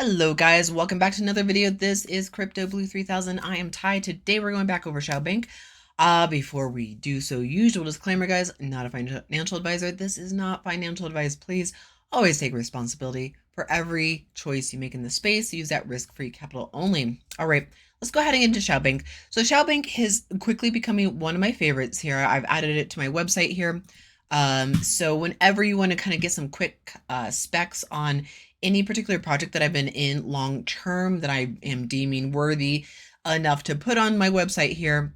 Hello guys, welcome back to another video. This is Crypto Blue 3000. I am Ty. Today we're going back over Shao Bank. Before we do so, usual disclaimer guys, not a financial advisor. This is not financial advice. Please always take responsibility for every choice you make in the space. Use that risk-free capital only. All right, let's go ahead and get into Shao Bank. So Shao Bank is quickly becoming one of my favorites here. I've added it to my website here. So whenever you want to kind of get some quick specs on any particular project that I've been in long term that I am deeming worthy enough to put on my website here,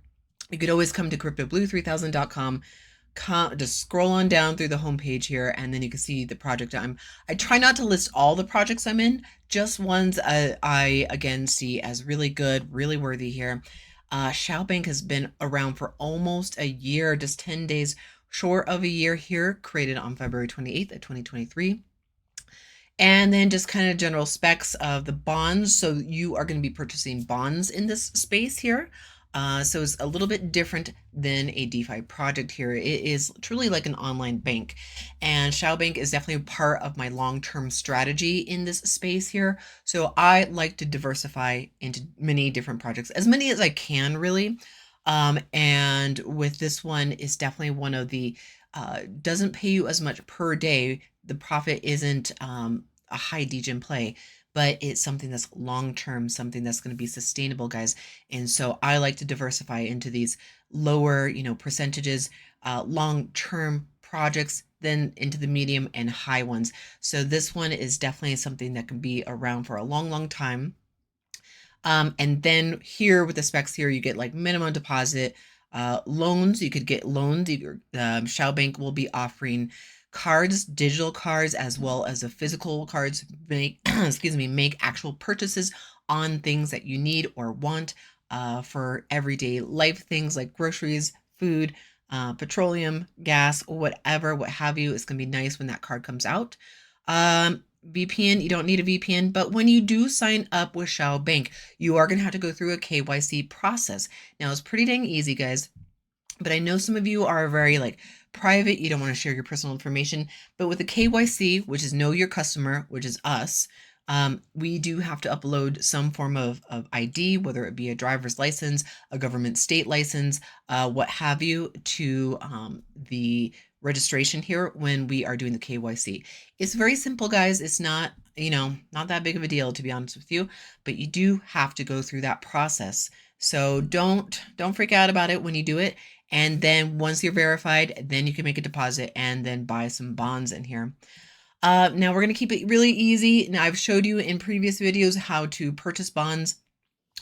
you could always come to cryptoblue3000.com. Just scroll on down through the homepage here, and then you can see the project I try not to list all the projects I'm in, just ones I again see as really good, really worthy here. Shao Bank has been around for almost a year, just 10 days short of a year here, created on February 28th of 2023. And then just kind of general specs of the bonds. So you are going to be purchasing bonds in this space here. So it's a little bit different than a DeFi project here. It is truly like an online bank. And Shao Bank is definitely part of my long-term strategy in this space here. So I like to diversify into many different projects, as many as I can really. And with this one, it's definitely one of the, doesn't pay you as much per day. The profit isn't a high degen play, but it's something that's long-term, something that's going to be sustainable, guys. And so I like to diversify into these lower, percentages, long-term projects, then into the medium and high ones. So this one is definitely something that can be around for a long, long time. And then here with the specs here, you get like minimum deposit, loans. You could get loans. Shao Bank will be offering cards, digital cards, as well as the physical cards. Make make actual purchases on things that you need or want for everyday life things like groceries, food, petroleum, gas, whatever, what have you. It's gonna be nice when that card comes out. VPN, you don't need a VPN, but when you do sign up with Shao Bank, you are going to have to go through a KYC process. Now, it's pretty dang easy, guys, but I know some of you are very like private. You don't want to share your personal information, but with the KYC, which is know your customer, which is us, we do have to upload some form of ID, whether it be a driver's license, a government state license, what have you, to the registration here when we are doing the KYC. It's very simple, guys. It's not, not that big of a deal, to be honest with you, but you do have to go through that process. So don't freak out about it when you do it. And then once you're verified, then you can make a deposit and then buy some bonds in here. Now we're going to keep it really easy. Now I've showed you in previous videos how to purchase bonds.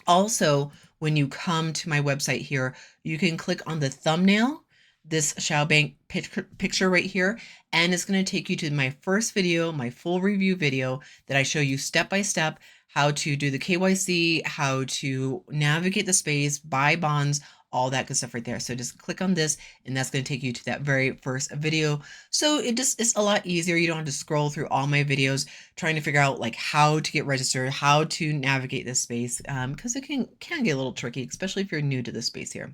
Also, when you come to my website here, you can click on the thumbnail, this Shao Bank picture right here, and it's going to take you to my first video, my full review video that I show you step by step how to do the KYC, how to navigate the space, buy bonds, all that good stuff right there. So just click on this and that's going to take you to that very first video. So it's a lot easier. You don't have to scroll through all my videos trying to figure out like how to get registered, how to navigate this space, because it can get a little tricky, especially if you're new to this space here.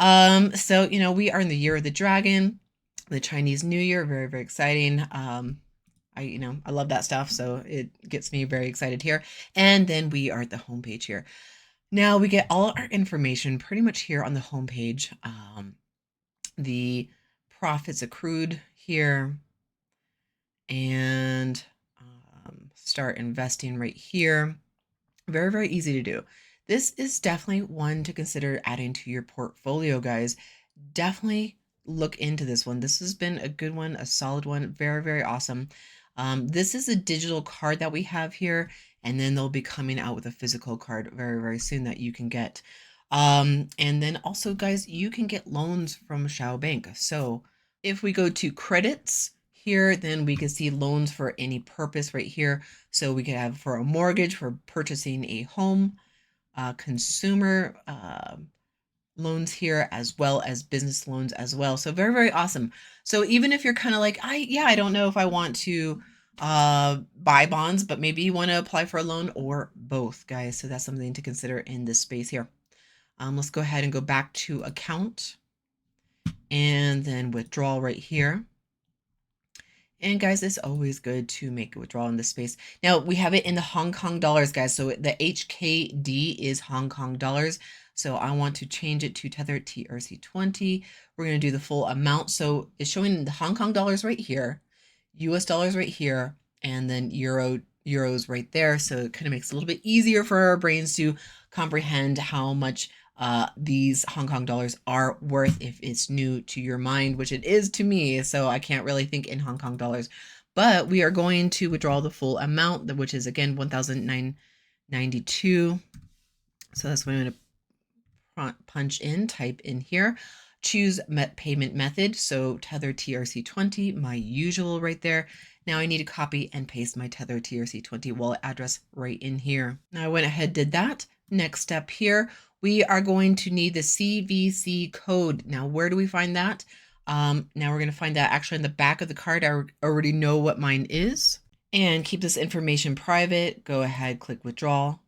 So, we are in the year of the dragon, the Chinese New Year, very, very exciting. I love that stuff. So it gets me very excited here. And then we are at the homepage here. Now we get all our information pretty much here on the homepage. The profits accrued here and start investing right here. Very, very easy to do. This is definitely one to consider adding to your portfolio, guys. Definitely look into this one. This has been a good one, a solid one, very, very awesome. This is a digital card that we have here, and then they'll be coming out with a physical card very, very soon that you can get. And then also, guys, you can get loans from Shao Bank. So if we go to credits here, then we can see loans for any purpose right here. So we could have for a mortgage, for purchasing a home, consumer loans here, as well as business loans as well. So very, very awesome. So even if you're kind of like, I don't know if I want to buy bonds, but maybe you want to apply for a loan or both, guys. So that's something to consider in this space here. Let's go ahead and go back to account and then withdrawal right here. And guys, it's always good to make a withdrawal in this space. Now we have it in the Hong Kong dollars, guys. So the HKD is Hong Kong dollars. So I want to change it to Tether TRC20. We're going to do the full amount. So it's showing the Hong Kong dollars right here, US dollars right here, and then euros right there. So it kind of makes it a little bit easier for our brains to comprehend how much these Hong Kong dollars are worth if it's new to your mind, which it is to me. So I can't really think in Hong Kong dollars, but we are going to withdraw the full amount, which is again 1,992. So that's what I'm going to punch in, type in here, choose payment method. So Tether TRC20, my usual right there. Now I need to copy and paste my Tether TRC20 wallet address right in here. Now I went ahead, did that. Next step here, we are going to need the CVC code. Now, where do we find that? Now we're going to find that actually on the back of the card. I already know what mine is. And keep this information private. Go ahead, click withdraw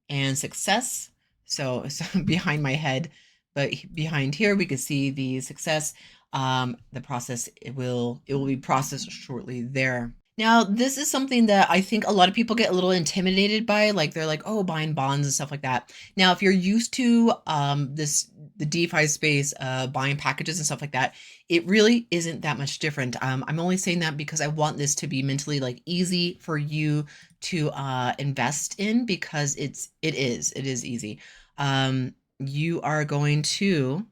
and success. So behind my head, but behind here, we can see the success. The process, it will be processed shortly there. Now, this is something that I think a lot of people get a little intimidated by, like they're like, oh, buying bonds and stuff like that. Now, if you're used to the DeFi space, buying packages and stuff like that, it really isn't that much different. I'm only saying that because I want this to be mentally like easy for you to invest in, because it is easy. You are going to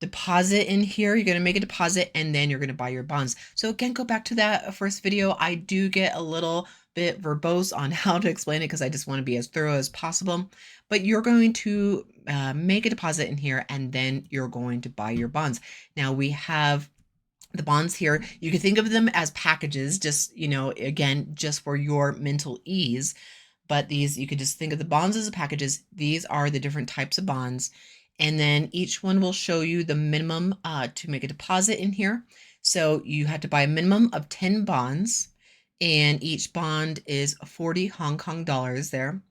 deposit in here. You're going to make a deposit and then you're going to buy your bonds. So again, go back to that first video. I do get a little bit verbose on how to explain it because I just want to be as thorough as possible. But you're going to make a deposit in here and then you're going to buy your bonds. Now we have the bonds here. You can think of them as packages, just, you know, again, just for your mental ease. But these, you could just think of the bonds as packages. These are the different types of bonds. And then each one will show you the minimum to make a deposit in here. So you have to buy a minimum of 10 bonds, and each bond is 40 Hong Kong dollars there.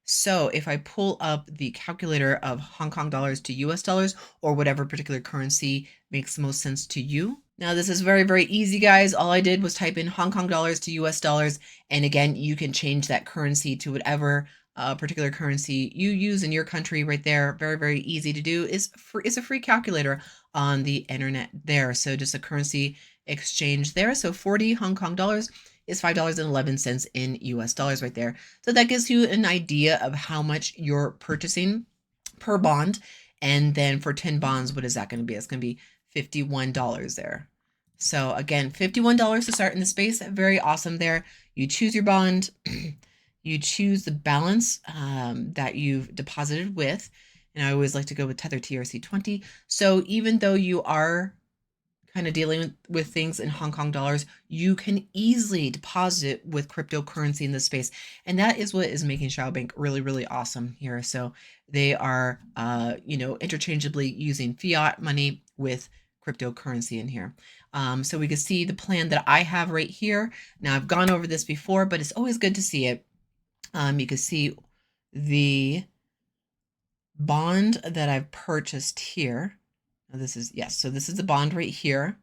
So if I pull up the calculator of Hong Kong dollars to US dollars, or whatever particular currency makes the most sense to you. Now this is very, very easy, guys. All I did was type in Hong Kong dollars to US dollars. And again, you can change that currency to whatever particular currency you use in your country right there. Very, very easy to do. It's a free calculator on the internet there. So just a currency exchange there. So 40 Hong Kong dollars is $5.11 in US dollars right there. So that gives you an idea of how much you're purchasing per bond. And then for 10 bonds, what is that going to be? It's going to be $51 there. So again, $51 to start in the space. Very awesome there. You choose your bond. You choose the balance that you've deposited with. And I always like to go with Tether TRC20. So even though you are kind of dealing with things in Hong Kong dollars, you can easily deposit with cryptocurrency in this space. And that is what is making Shao Bank really, really awesome here. So they are, you know, interchangeably using fiat money with cryptocurrency in here. So we can see the plan that I have right here. Now I've gone over this before, but it's always good to see it. You can see the bond that I've purchased here. Now this is, yes, so this is the bond right here.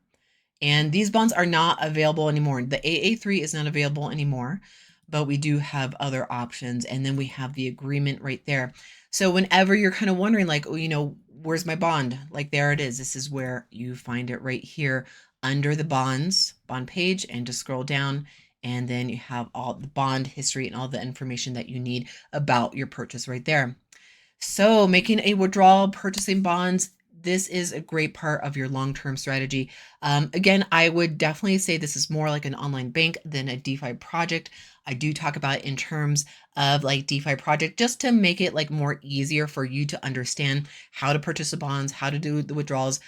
And these bonds are not available anymore. The AA3 is not available anymore, but we do have other options. And then we have the agreement right there. So whenever you're kind of wondering, like, oh, you know, where's my bond? Like, there it is. This is where you find it right here under the bond page, and just scroll down. And then you have all the bond history and all the information that you need about your purchase right there. So making a withdrawal, purchasing bonds, this is a great part of your long-term strategy. Again, I would definitely say this is more like an online bank than a DeFi project. I do talk about it in terms of like DeFi project, just to make it like more easier for you to understand how to purchase the bonds, how to do the withdrawals,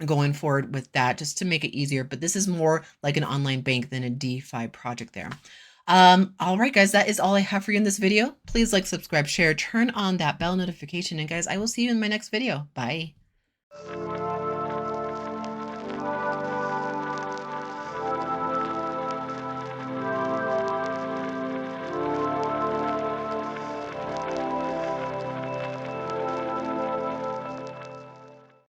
going forward with that, just to make it easier. But this is more like an online bank than a DeFi project there. All right, guys, that is all I have for you in this video. Please like, subscribe, share, turn on that bell notification. And guys, I will see you in my next video. Bye.